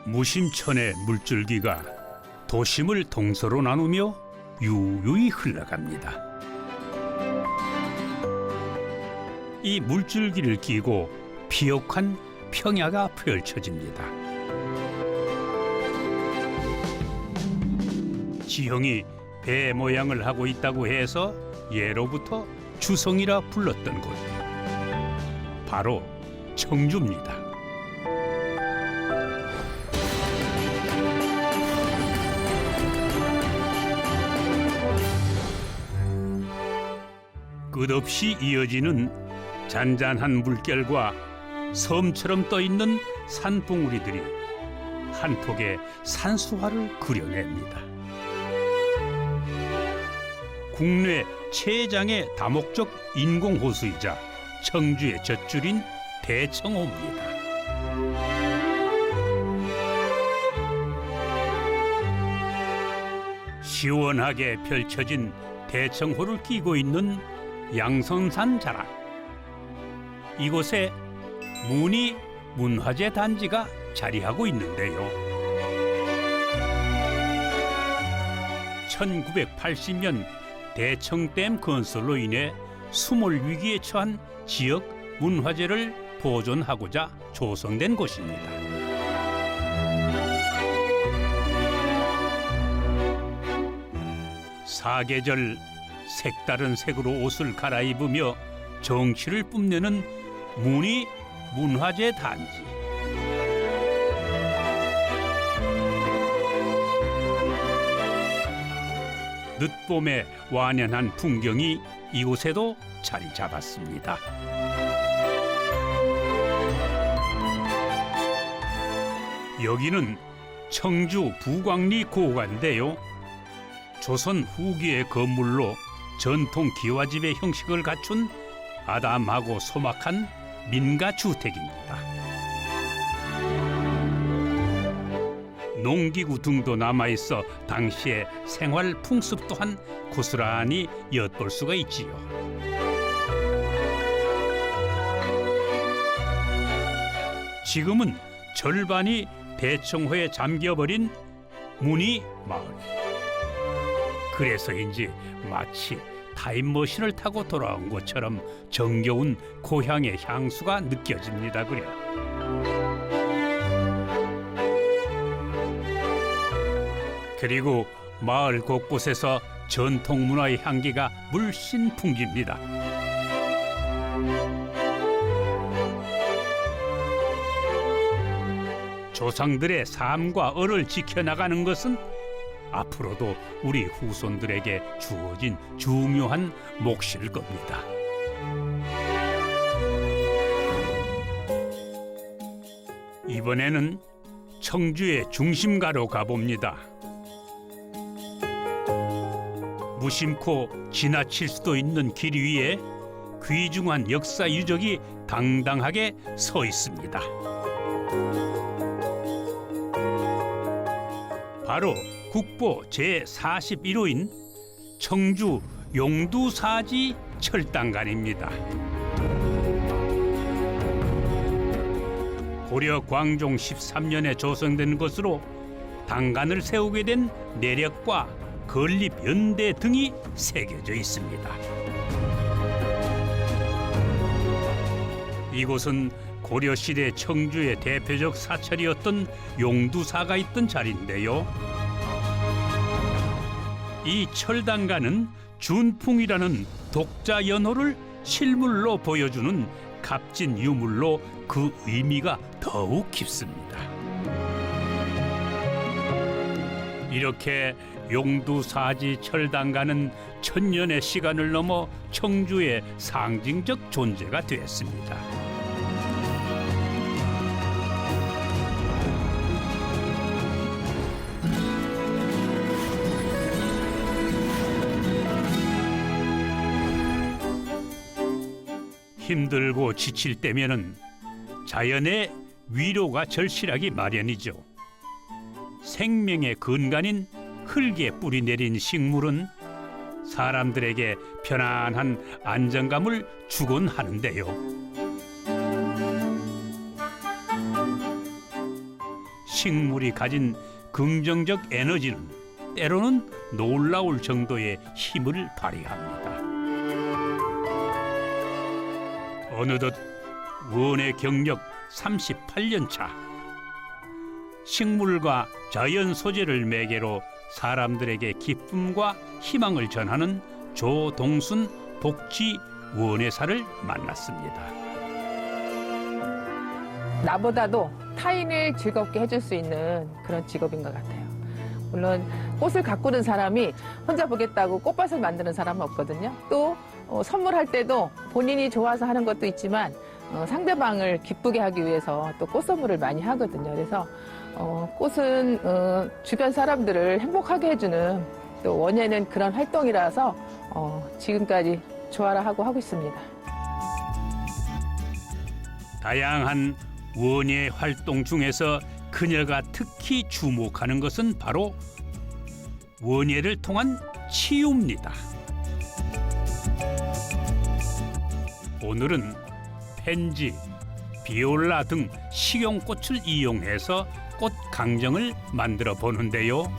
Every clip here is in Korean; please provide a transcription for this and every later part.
무심천의 물줄기가 도심을 동서로 나누며 유유히 흘러갑니다. 이 물줄기를 끼고 비옥한 평야가 펼쳐집니다. 지형이 배 모양을 하고 있다고 해서 예로부터 주성이라 불렀던 곳, 바로 청주입니다. 끝없이 이어지는 잔잔한 물결과 섬처럼 떠있는 산봉우리들이 한 폭의 산수화를 그려냅니다. 국내 최장의 다목적 인공호수이자 청주의 젖줄인 대청호입니다. 시원하게 펼쳐진 대청호를 끼고 있는 양선산 자락. 이곳에 문이 문화재 단지가 자리하고 있는데요. 1980년 대청댐 건설로 인해 수몰 위기에 처한 지역 문화재를 보존하고자 조성된 곳입니다. 사계절 색다른 색으로 옷을 갈아입으며 정취를 뽐내는 문이 문화재 단지. 늦봄의 완연한 풍경이 이곳에도 자리 잡았습니다. 여기는 청주 부광리 고가인데요. 조선 후기의 건물로 전통 기와집의 형식을 갖춘 아담하고 소박한 민가주택입니다. 농기구 등도 남아있어 당시의 생활 풍습 또한 고스란히 엿볼 수가 있지요. 지금은 절반이 대청호에 잠겨버린 문이 마을. 그래서인지 마치 타임머신을 타고 돌아온 것처럼 정겨운 고향의 향수가 느껴집니다. 그래. 그리고 마을 곳곳에서 전통 문화의 향기가 물씬 풍깁니다. 조상들의 삶과 을을 지켜나가는 것은 앞으로도 우리 후손들에게 주어진 중요한 몫일 겁니다. 이번에는 청주의 중심가로 가봅니다. 무심코 지나칠 수도 있는 길 위에 귀중한 역사 유적이 당당하게 서 있습니다. 바로 국보 제41호인 청주 용두사지 철당간입니다. 고려 광종 13년에 조성된 것으로 당간을 세우게 된 내력과 건립 연대 등이 새겨져 있습니다. 이곳은 고려시대 청주의 대표적 사찰이었던 용두사가 있던 자리인데요. 이 철당간은 준풍이라는 독자 연호를 실물로 보여주는 값진 유물로 그 의미가 더욱 깊습니다. 이렇게 용두사지 철당간은 천년의 시간을 넘어 청주의 상징적 존재가 되었습니다. 힘들고 지칠 때면은 자연의 위로가 절실하기 마련이죠. 생명의 근간인 흙에 뿌리 내린 식물은 사람들에게 편안한 안정감을 주곤 하는데요. 식물이 가진 긍정적 에너지는 때로는 놀라울 정도의 힘을 발휘합니다. 어느덧 원예 경력 38년 차. 식물과 자연 소재를 매개로 사람들에게 기쁨과 희망을 전하는 조동순 복지 원예사를 만났습니다. 나보다도 타인을 즐겁게 해줄 수 있는 그런 직업인 것 같아요. 물론 꽃을 가꾸는 사람이 혼자 보겠다고 꽃밭을 만드는 사람은 없거든요. 또 선물할 때도 본인이 좋아서 하는 것도 있지만 상대방을 기쁘게 하기 위해서 또 꽃 선물을 많이 하거든요. 그래서 꽃은 주변 사람들을 행복하게 해주는, 또 원예는 그런 활동이라서 지금까지 좋아라 하고 있습니다. 다양한 원예 활동 중에서 그녀가 특히 주목하는 것은 바로 원예를 통한 치유입니다. 오늘은 펜지, 비올라 등 식용꽃을 이용해서 꽃 강정을 만들어 보는데요.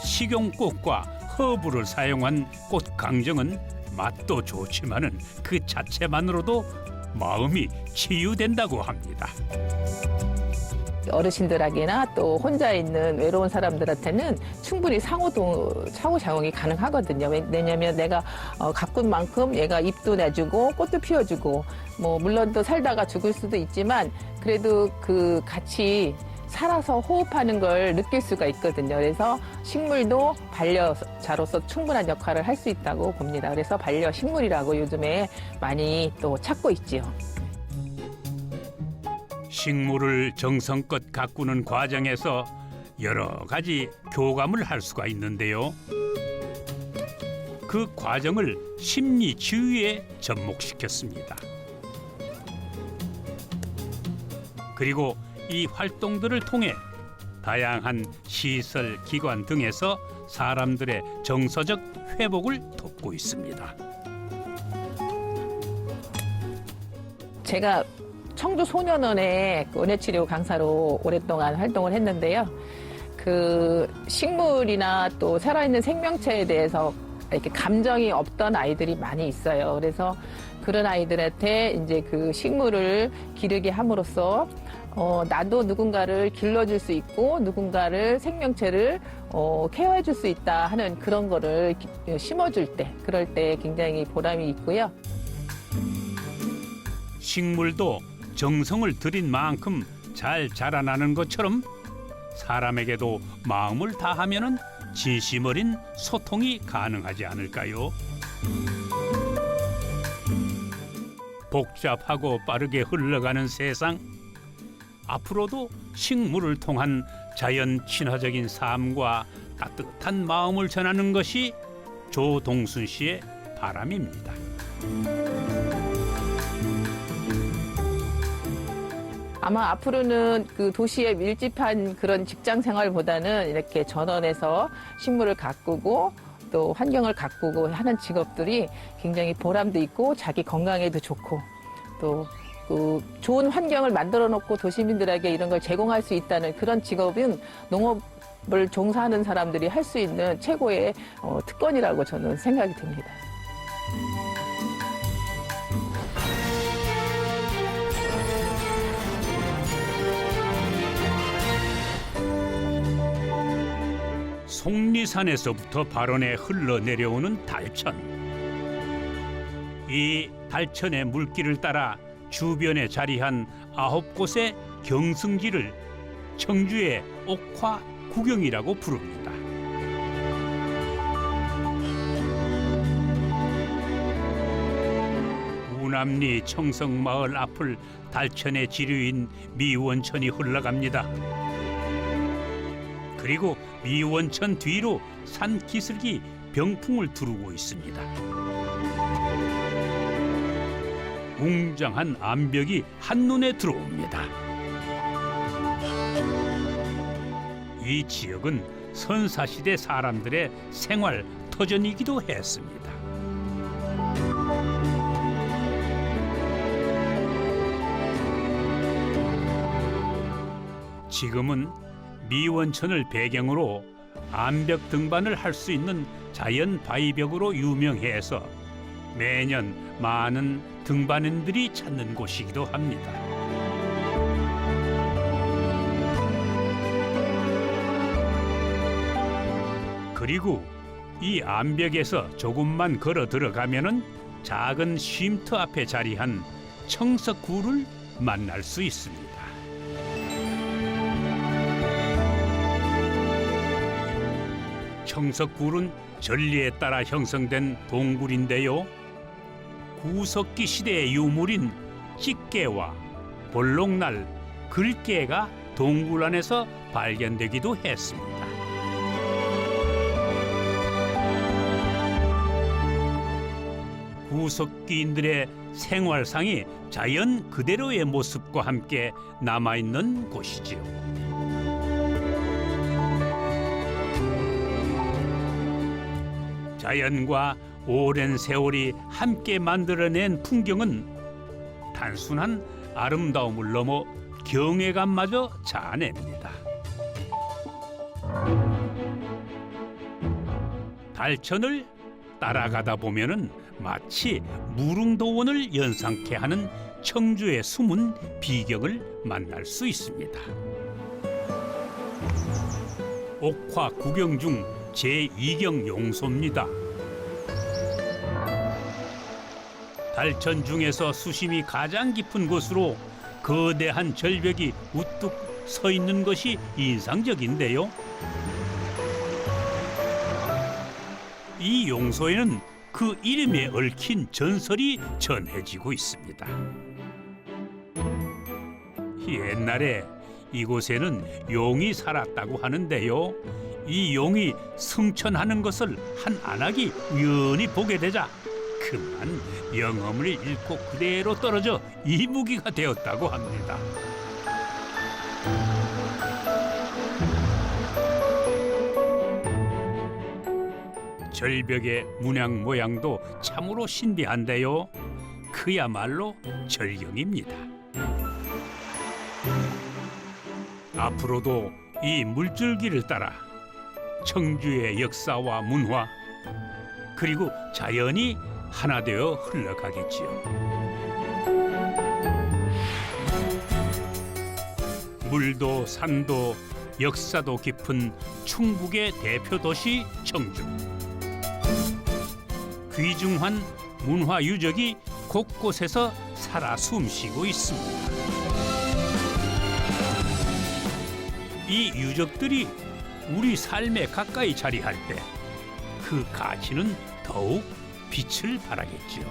식용꽃과 허브를 사용한 꽃 강정은 맛도 좋지만은 그 자체만으로도 마음이 치유된다고 합니다. 어르신들에게나 또 혼자 있는 외로운 사람들한테는 충분히 상호작용이 가능하거든요. 왜냐하면 내가 가꾼 만큼 얘가 잎도 내주고 꽃도 피워주고, 물론 또 살다가 죽을 수도 있지만 그래도 그 같이 살아서 호흡하는 걸 느낄 수가 있거든요. 그래서 식물도 반려자로서 충분한 역할을 할 수 있다고 봅니다. 그래서 반려식물이라고 요즘에 많이 또 찾고 있지요. 식물을 정성껏 가꾸는 과정에서 여러 가지 교감을 할 수가 있는데요. 그 과정을 심리치유에 접목시켰습니다. 그리고 이 활동들을 통해 다양한 시설, 기관 등에서 사람들의 정서적 회복을 돕고 있습니다. 제가 청주 소년원의 원예치료 강사로 오랫동안 활동을 했는데요. 그 식물이나 또 살아있는 생명체에 대해서 이렇게 감정이 없던 아이들이 많이 있어요. 그래서 그런 아이들한테 이제 그 식물을 기르게 함으로써 나도 누군가를 길러줄 수 있고 누군가를 생명체를 케어해 줄 수 있다 하는 그런 거를 심어줄 때, 그럴 때 굉장히 보람이 있고요. 식물도 정성을 들인 만큼 잘 자라나는 것처럼 사람에게도 마음을 다하면은 진심 어린 소통이 가능하지 않을까요? 복잡하고 빠르게 흘러가는 세상, 앞으로도 식물을 통한 자연 친화적인 삶과 따뜻한 마음을 전하는 것이 조동순 씨의 바람입니다. 아마 앞으로는 그 도시에 밀집한 그런 직장 생활보다는 이렇게 전원에서 식물을 가꾸고 또 환경을 가꾸고 하는 직업들이 굉장히 보람도 있고 자기 건강에도 좋고 또 그 좋은 환경을 만들어 놓고 도시민들에게 이런 걸 제공할 수 있다는 그런 직업은 농업을 종사하는 사람들이 할 수 있는 최고의 특권이라고 저는 생각이 듭니다. 속리산에서부터 발원해 흘러내려오는 달천. 이 달천의 물길을 따라 주변에 자리한 9곳의 경승지를 청주의 옥화 구경이라고 부릅니다. 우남리 청성마을 앞을 달천의 지류인 미원천이 흘러갑니다. 그리고 미원천 뒤로 산기슭이 병풍을 두르고 있습니다. 웅장한 암벽이 한눈에 들어옵니다. 이 지역은 선사시대 사람들의 생활 터전이기도 했습니다. 지금은 미원천을 배경으로 암벽 등반을 할 수 있는 자연 바위벽으로 유명해서 매년 많은 등반인들이 찾는 곳이기도 합니다. 그리고 이 암벽에서 조금만 걸어 들어가면은 작은 쉼터 앞에 자리한 청석굴을 만날 수 있습니다. 청석굴은 전리에 따라 형성된 동굴인데요. 구석기 시대의 유물인 찌개와 볼록날, 글개가 동굴 안에서 발견되기도 했습니다. 구석기인들의 생활상이 자연 그대로의 모습과 함께 남아있는 곳이지요. 자연과 오랜 세월이 함께 만들어낸 풍경은 단순한 아름다움을 넘어 경외감마저 자아냅니다. 달천을 따라가다 보면은 마치 무릉도원을 연상케 하는 청주의 숨은 비경을 만날 수 있습니다. 옥화 구경 중 제2경 용소입니다. 달천 중에서 수심이 가장 깊은 곳으로 거대한 절벽이 우뚝 서 있는 것이 인상적인데요. 이 용소에는 그 이름에 얽힌 전설이 전해지고 있습니다. 옛날에 이곳에는 용이 살았다고 하는데요. 이 용이 승천하는 것을 한 안악이 우연히 보게 되자 그만 영험을 잃고 그대로 떨어져 이무기가 되었다고 합니다. 절벽의 문양 모양도 참으로 신비한데요. 그야말로 절경입니다. 앞으로도 이 물줄기를 따라 청주의 역사와 문화 그리고 자연이 하나 되어 흘러가겠지요. 물도 산도 역사도 깊은 충북의 대표 도시 청주. 귀중한 문화 유적이 곳곳에서 살아 숨쉬고 있습니다. 이 유적들이 우리 삶에 가까이 자리할 때 그 가치는 더욱 빛을 발하겠지요.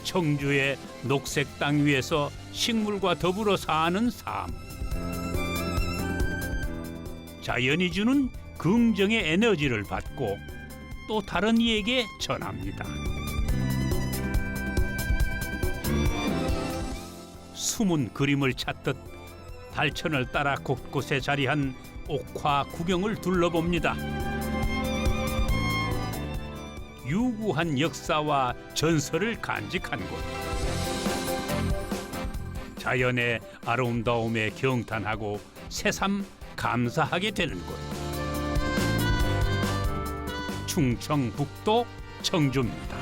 청주의 녹색 땅 위에서 식물과 더불어 사는 삶. 자연이 주는 긍정의 에너지를 받고 또 다른 이에게 전합니다. 숨은 그림을 찾듯 달천을 따라 곳곳에 자리한 옥화 구경을 둘러봅니다. 유구한 역사와 전설을 간직한 곳. 자연의 아름다움에 경탄하고 새삼 감사하게 되는 곳. 충청북도 청주입니다.